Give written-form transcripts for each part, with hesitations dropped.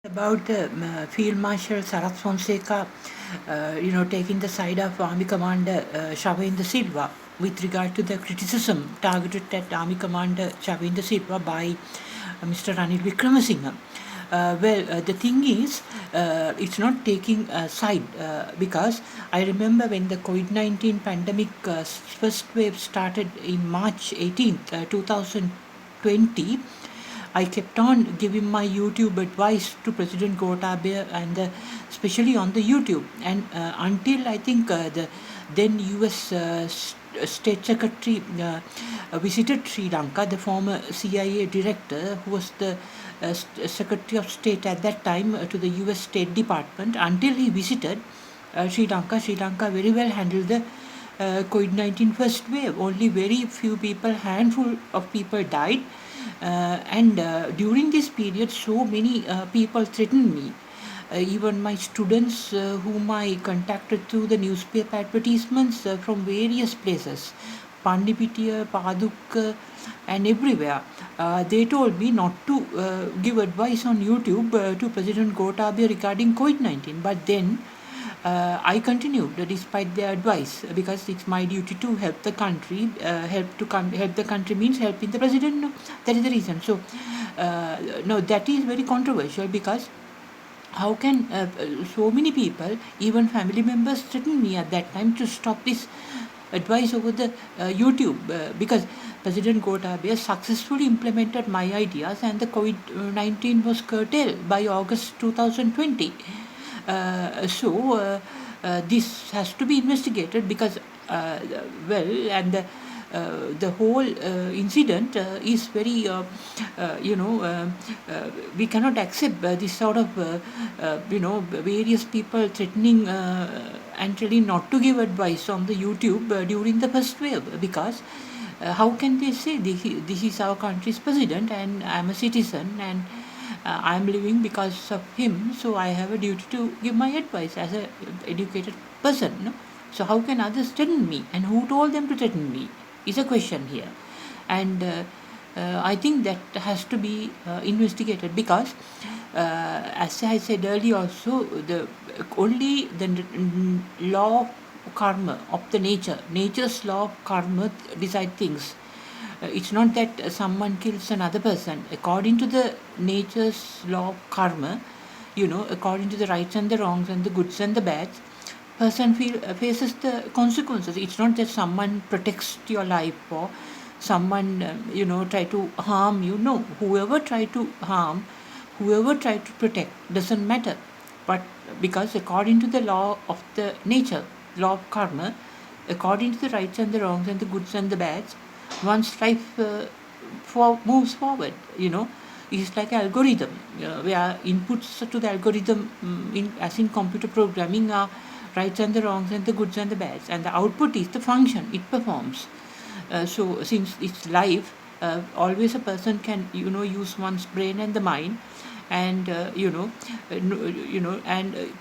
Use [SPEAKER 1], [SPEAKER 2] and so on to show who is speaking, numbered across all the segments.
[SPEAKER 1] About the Field Marshal Sarath Fonseca, taking the side of Army Commander Shavendra Silva with regard to the criticism targeted at Army Commander Shavendra Silva by Mr. Ranil Wickramasinghe. The thing is, it's not taking a side because I remember when the COVID-19 pandemic first wave started in March 18th, 2020. I kept on giving my YouTube advice to President Gotabaya and especially on the YouTube. And until I think the then US State Secretary visited Sri Lanka, the former CIA director who was the Secretary of State at that time to the US State Department, until he visited Sri Lanka very well handled the COVID-19 first wave. Only very few people, handful of people died. And during this period, so many people threatened me. Even my students whom I contacted through the newspaper advertisements from various places, Pandipitiya, Paduk, and everywhere, they told me not to give advice on YouTube to President Gotabaya regarding COVID-19. But then I continued despite their advice because it's my duty to help the country. Help the country means helping the president. No, that is the reason. So, no, that is very controversial because how can so many people, even family members, threaten me at that time to stop this advice over the YouTube because President Gotabaya successfully implemented my ideas and the COVID-19 was curtailed by August 2020. This has to be investigated because and the whole incident is very we cannot accept this sort of various people threatening and telling not to give advice on the YouTube during the first wave because how can they say this is our country's president and I'm a citizen and I'm living because of him, so I have a duty to give my advice as an educated person. No? So how can others threaten me? And who told them to threaten me? Is a question here. And I think that has to be investigated because, as I said earlier also, only the law of karma of the nature's law of karma decide things. It's not that someone kills another person. According to the nature's law of karma, according to the rights and the wrongs and the goods and the bads, person faces the consequences. It's not that someone protects your life or someone, try to harm you. No, whoever try to harm, whoever try to protect, doesn't matter. But because according to the law of the nature, law of karma, according to the rights and the wrongs and the goods and the bads, one's life moves forward. It's like an algorithm where inputs to the algorithm as in computer programming are rights and the wrongs and the goods and the bads, and the output is the function it performs. So since it's live, always a person can use one's brain and the mind and and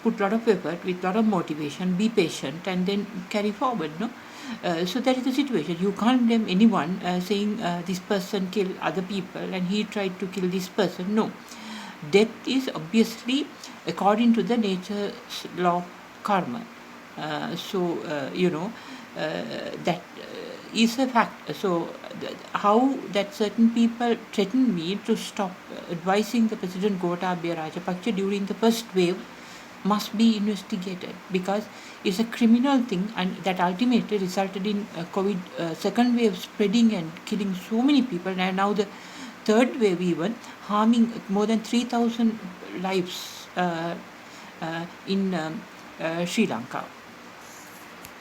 [SPEAKER 1] put a lot of effort with a lot of motivation, be patient and then carry forward. So that is the situation. You can't blame anyone saying this person killed other people and he tried to kill this person. No, death is obviously according to the nature's law of karma. That is a fact. So how that certain people threatened me to stop advising the President Gotabaya Rajapaksa during the first wave must be investigated because it's a criminal thing and that ultimately resulted in COVID second wave spreading and killing so many people, and now the third wave even harming more than 3,000 lives in Sri Lanka.